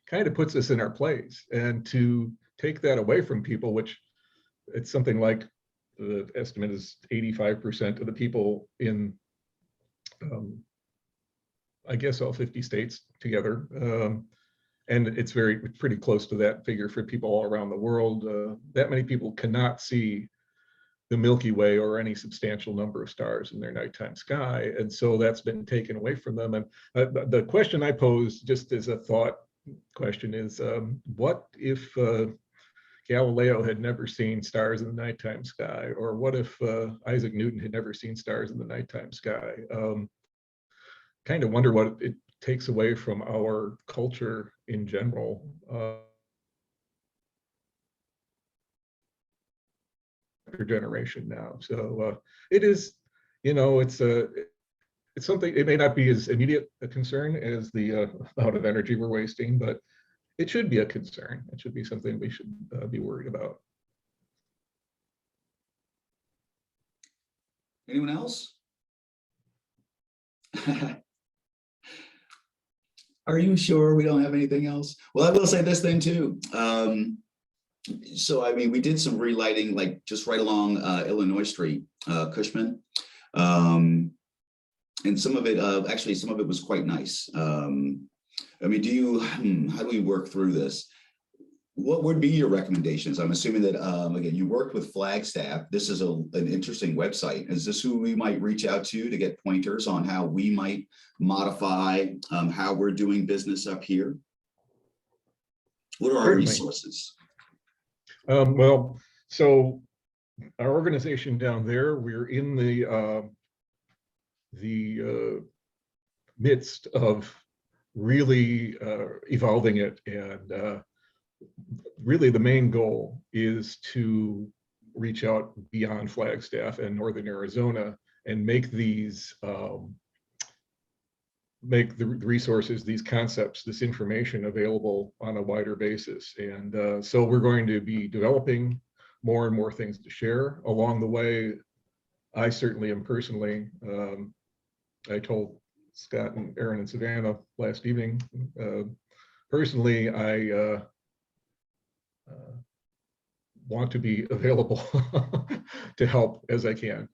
kind of puts us in our place. And to take that away from people, which it's something like, the estimate is 85% of the people in, I guess, all 50 states together. And it's pretty close to that figure for people all around the world. That many people cannot see the Milky Way or any substantial number of stars in their nighttime sky. And so that's been taken away from them. And the question I pose, just as a thought question, is what if Galileo had never seen stars in the nighttime sky? Or what if Isaac Newton had never seen stars in the nighttime sky? Kind of wonder what it takes away from our culture in general. younger generation now. So it is, it's something, it may not be as immediate a concern as the amount of energy we're wasting, but it should be a concern. It should be something we should be worried about. Anyone else? Are you sure we don't have anything else? Well, I will say this thing too. So, I mean, we did some relighting, like just right along Illinois Street, Cushman. And some of it, actually, some of it was quite nice. I mean, how do we work through this? What would be your recommendations? I'm assuming that, again, you worked with Flagstaff. This is an interesting website. Is this who we might reach out to get pointers on how we might modify how we're doing business up here? What are our Certainly. resources? Well, so our organization down there, we're in the midst of really evolving it, and really the main goal is to reach out beyond Flagstaff and northern Arizona and make these make the resources, these concepts, this information available on a wider basis. And so we're going to be developing more and more things to share along the way. I certainly am personally, I told Scott and Aaron and Savannah last evening, personally, I want to be available to help as I can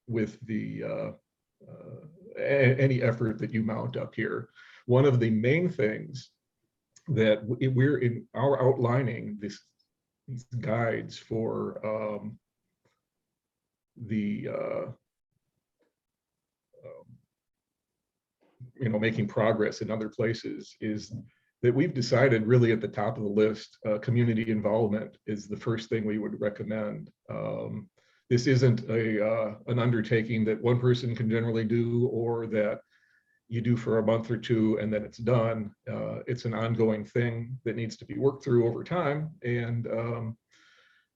with the any effort that you mount up here. One of the main things that we're in our outlining these guides for making progress in other places is that we've decided really at the top of the list, community involvement is the first thing we would recommend. This isn't an undertaking that one person can generally do or that you do for a month or two and then it's done. It's an ongoing thing that needs to be worked through over time. And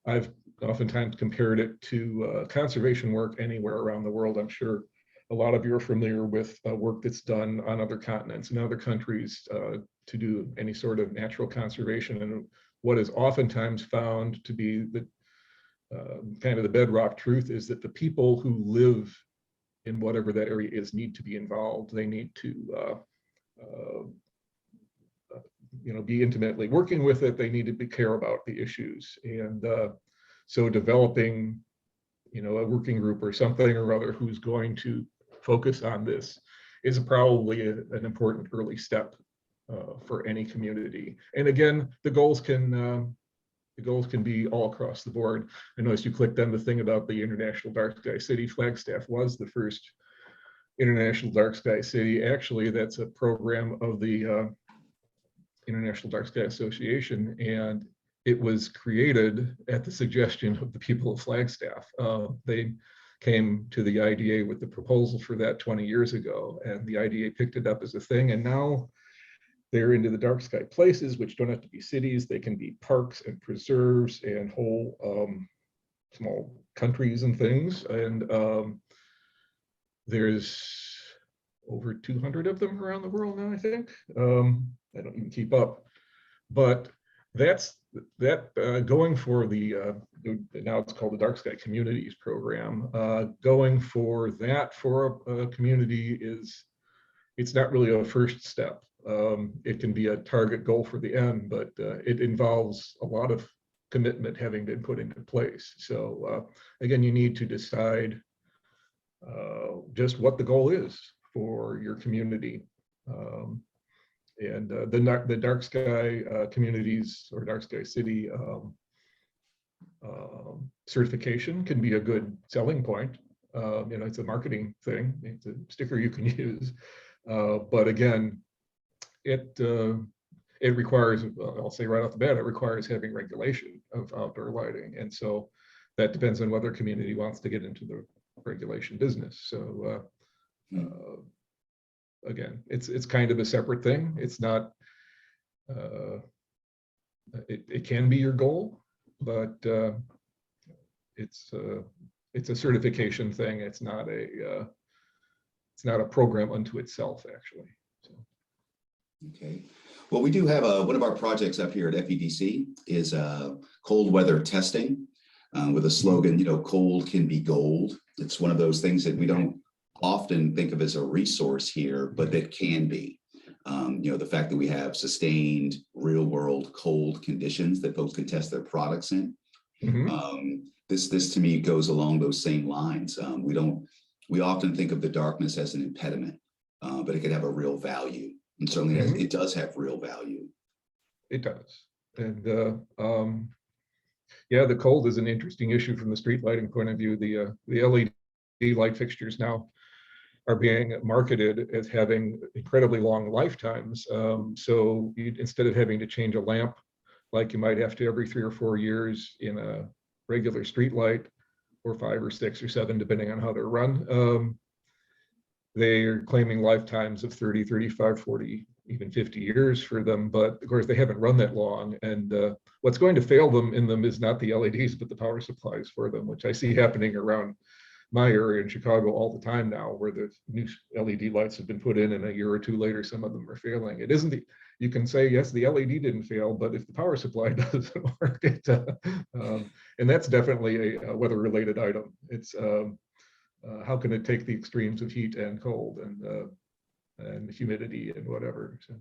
I've oftentimes compared it to conservation work anywhere around the world. I'm sure a lot of you are familiar with work that's done on other continents and other countries to do any sort of natural conservation. And what is oftentimes found to be the kind of the bedrock truth is that the people who live in whatever that area is need to be involved. They need to be intimately working with it. They need to care about the issues. And so developing a working group or something or other who's going to focus on this is probably an important early step for any community. And again, the goals can be all across the board. I noticed you clicked on the thing about the International Dark Sky City. Flagstaff was the first International Dark Sky City. Actually, that's a program of the International Dark Sky Association, and it was created at the suggestion of the people of Flagstaff. They came to the IDA with the proposal for that 20 years ago, and the IDA picked it up as a thing, and now they're into the dark sky places, which don't have to be cities. They can be parks and preserves and whole small countries and things. And there's over 200 of them around the world now, I think. I don't even keep up. But that's going for the, now it's called the Dark Sky Communities Program. Going for that for a community it's not really a first step. It can be a target goal for the end, but it involves a lot of commitment having been put into place. So again, you need to decide just what the goal is for your community. And the dark sky communities or dark sky city certification can be a good selling point. It's a marketing thing. It's a sticker you can use. But again, it requires, I'll say right off the bat, it requires having regulation of outdoor lighting. And so that depends on whether a community wants to get into the regulation business. So again, it's kind of a separate thing. It's not, it can be your goal, but it's a certification thing. It's not a program unto itself, actually. So. Okay. Well, we do have one of our projects up here at FEDC is cold weather testing with a slogan, you know, cold can be gold. It's one of those things that we don't often think of as a resource here, but that can be. You know, the fact that we have sustained real world cold conditions that folks can test their products in. This to me goes along those same lines. We often think of the darkness as an impediment, but it could have a real value. And certainly it does have real value. It does. And yeah, the cold is an interesting issue from the street lighting point of view. The LED light fixtures now are being marketed as having incredibly long lifetimes. So instead of having to change a lamp like you might have to every 3 or 4 years in a regular street light, or 5 or 6 or 7, depending on how they're run, they are claiming lifetimes of 30, 35, 40, even 50 years for them. But of course, they haven't run that long. And what's going to fail them in them is not the LEDs, but the power supplies for them, which I see happening around my area in Chicago all the time now, where the new LED lights have been put in and a year or 2 later, some of them are failing. It isn't you can say, yes, the LED didn't fail, but if the power supply doesn't work, and that's definitely a weather-related item. It's how can it take the extremes of heat and cold and humidity and whatever. So.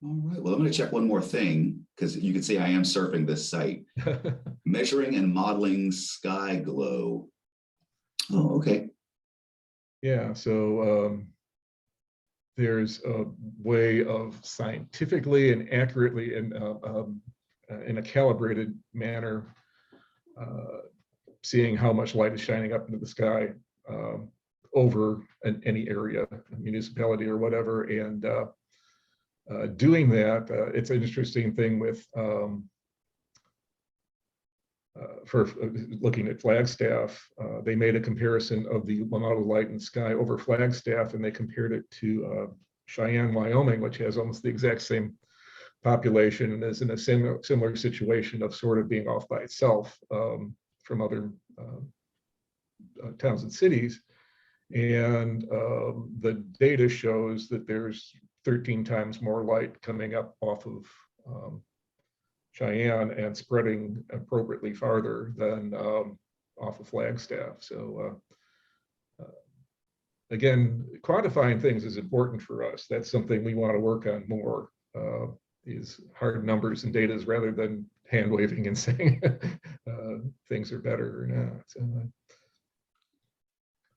All right, well, I'm going to check one more thing, because you can see I am surfing this site. Measuring and modeling sky glow. Oh, okay. Yeah, so there's a way of scientifically and accurately and in a calibrated manner seeing how much light is shining up into the sky over any area, a municipality or whatever, and doing that. It's an interesting thing with for looking at Flagstaff. They made a comparison of the amount of light in the sky over Flagstaff, and they compared it to Cheyenne, Wyoming, which has almost the exact same population and is in a similar situation of sort of being off by itself from other towns and cities. And the data shows that there's 13 times more light coming up off of Cheyenne and spreading appropriately farther than off of Flagstaff. So again, quantifying things is important for us. That's something we want to work on more, is hard numbers and data rather than hand waving and saying things are better or not. So,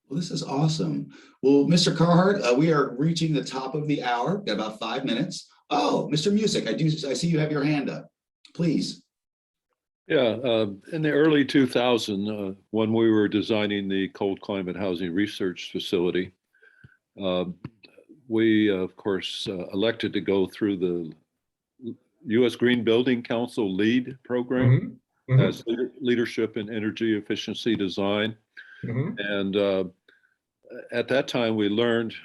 well, this is awesome. Well, Mr. Carhart, we are reaching the top of the hour. Got about 5 minutes. Oh, Mr. Music, I see you have your hand up. Please. Yeah, in the early 2000s, when we were designing the cold climate housing research facility, we, of course, elected to go through the U.S. Green Building Council LEED program as leadership in energy efficiency design. And at that time, we learned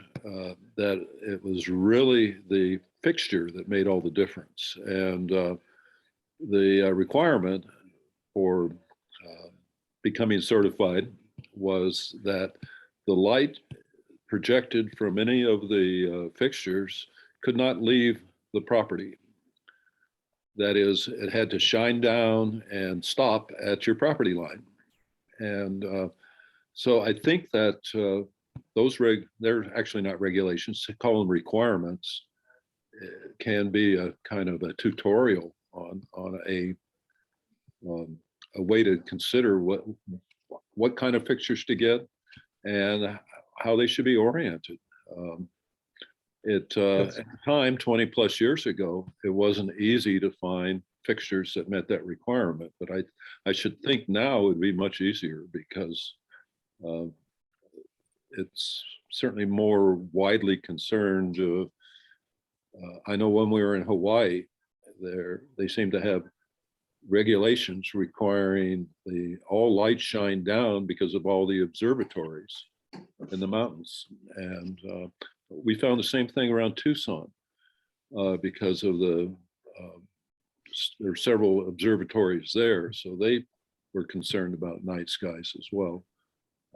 that it was really the fixture that made all the difference. And the requirement for becoming certified was that the light projected from any of the fixtures could not leave the property. That is, it had to shine down and stop at your property line. And so I think that they're actually not regulations, to call them requirements, can be a kind of a tutorial on a way to consider what kind of fixtures to get and how they should be oriented. At the time, 20 plus years ago, it wasn't easy to find fixtures that met that requirement, but I should think now it would be much easier, because it's certainly more widely concerned. I know when we were in Hawaii, they seem to have regulations requiring all lights shine down because of all the observatories in the mountains. And we found the same thing around Tucson because of there are several observatories there. So they we're concerned about night skies as well.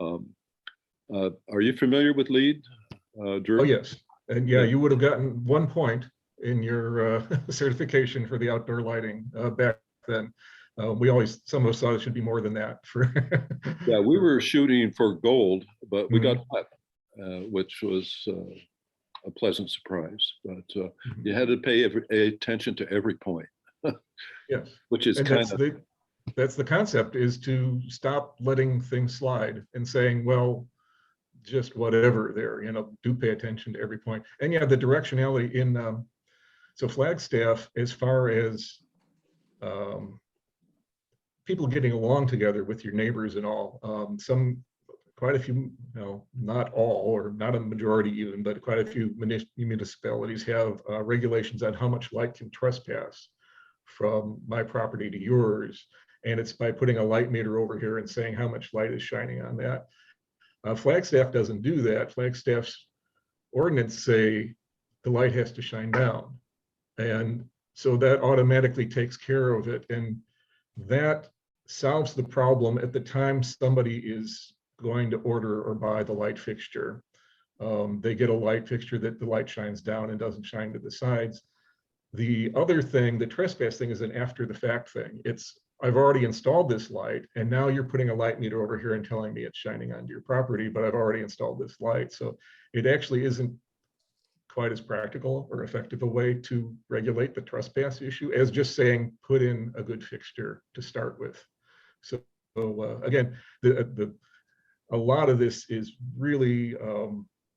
Are you familiar with LEED, Drew? Oh, yes. And yeah, Yeah. you would have gotten 1 point in your certification for the outdoor lighting back then. Some of us thought it should be more than that. Yeah, we were shooting for gold, but we got Mhm. cut, which was a pleasant surprise. But Mhm. you had to pay attention to every point, Yes. which is And kind of, that's the concept, is to stop letting things slide and saying, well, just whatever there, do pay attention to every point. And yeah, the directionality in, so Flagstaff, as far as people getting along together with your neighbors and all, quite a few, not all, or not a majority even, but quite a few municipalities have regulations on how much light can trespass from my property to yours. And it's by putting a light meter over here and saying how much light is shining on that. Flagstaff doesn't do that. Flagstaff's ordinance say the light has to shine down. And so that automatically takes care of it. And that solves the problem at the time somebody is going to order or buy the light fixture. They get a light fixture that the light shines down and doesn't shine to the sides. The other thing, the trespass thing, is an after the fact thing. I've already installed this light, and now you're putting a light meter over here and telling me it's shining onto your property, but I've already installed this light. So it actually isn't quite as practical or effective a way to regulate the trespass issue as just saying, put in a good fixture to start with. So again, a lot of this is really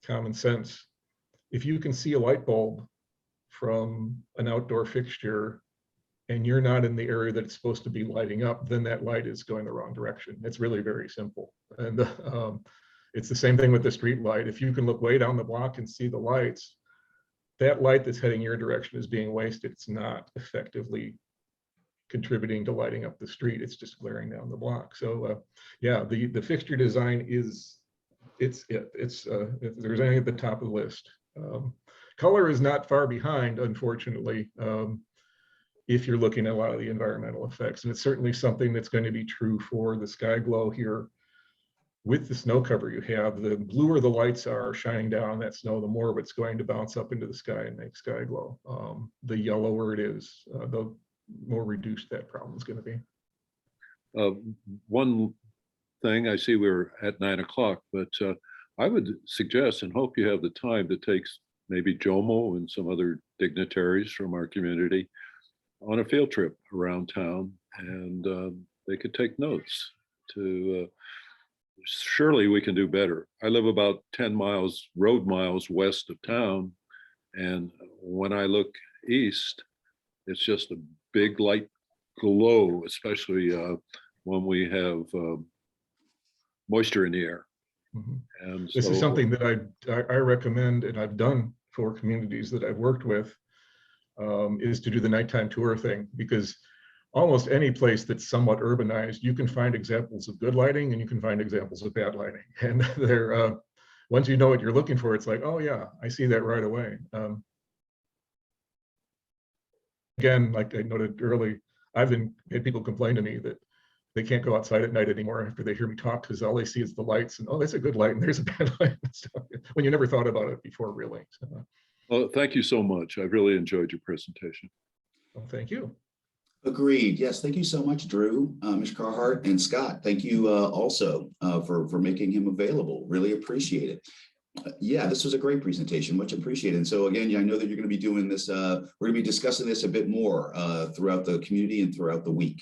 common sense. If you can see a light bulb from an outdoor fixture and you're not in the area that it's supposed to be lighting up, then that light is going the wrong direction. It's really very simple. And it's the same thing with the street light. If you can look way down the block and see the lights, that light that's heading your direction is being wasted. It's not effectively contributing to lighting up the street. It's just glaring down the block. So yeah, the fixture design is, if there's anything at the top of the list. Color is not far behind, unfortunately, if you're looking at a lot of the environmental effects. And it's certainly something that's going to be true for the sky glow here. With the snow cover you have, the bluer the lights are shining down on that snow, the more of it's going to bounce up into the sky and make sky glow. The yellower it is, the more reduced that problem is going to be. one thing, I see we're at 9 o'clock, but I would suggest and hope you have the time to take maybe Jomo and some other dignitaries from our community on a field trip around town, and they could take notes to surely we can do better. I live about 10 road miles west of town, and when I look east, it's just a big light glow, especially when we have moisture in the air. Mhm. And This so, is something that I recommend, and I've done for communities that I've worked with, is to do the nighttime tour thing, because almost any place that's somewhat urbanized, you can find examples of good lighting and you can find examples of bad lighting. And they're, once you know what you're looking for, it's like, oh yeah, I see that right away. Again, like I noted early, I've had people complain to me that they can't go outside at night anymore after they hear me talk, because all they see is the lights and, oh, that's a good light and there's a bad light, when you never thought about it before, really. So, well, thank you so much. I really enjoyed your presentation. well, thank you. Agreed. Yes, thank you so much, Drew, Mr. Carhart, and Scott. Thank you also for making him available. Really appreciate it. Yeah, this was a great presentation. Much appreciated. And so again, I know that you're going to be doing this. We're going to be discussing this a bit more throughout the community and throughout the week.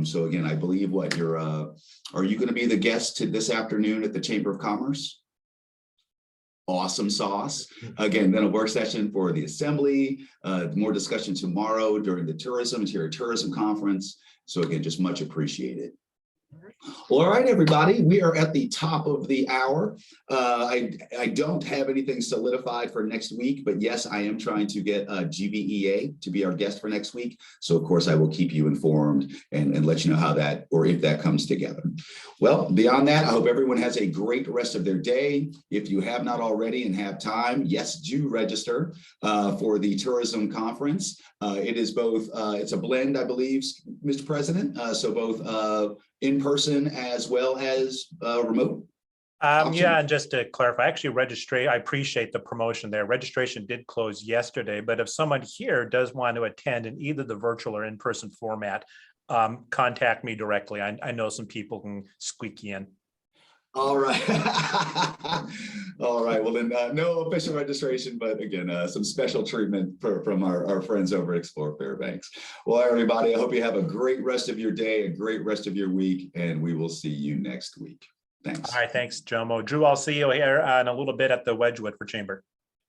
So again, I believe are you going to be the guest this afternoon at the Chamber of Commerce? Awesome sauce. Again, then a work session for the assembly, more discussion tomorrow during the Interior Tourism Conference. So again, just much appreciated. Well, all right, everybody, we are at the top of the hour. I don't have anything solidified for next week, but yes, I am trying to get GBEA to be our guest for next week. So of course, I will keep you informed and let you know how that, or if that comes together. Well, beyond that, I hope everyone has a great rest of their day. If you have not already and have time, yes, do register for the tourism conference. It is both, it's a blend, I believe, Mr. President. So both in person as well as remote? Yeah, and just to clarify, actually I appreciate the promotion there. Registration did close yesterday, but if someone here does want to attend in either the virtual or in-person format, contact me directly. I know some people can squeak you in. All right. All right. Well, then no official registration, but again, some special treatment from our friends over at Explore Fairbanks. Well, everybody, I hope you have a great rest of your day, a great rest of your week, and we will see you next week. Thanks. All right. Thanks, Jomo. Drew, I'll see you here in a little bit at the Wedgwood for Chamber.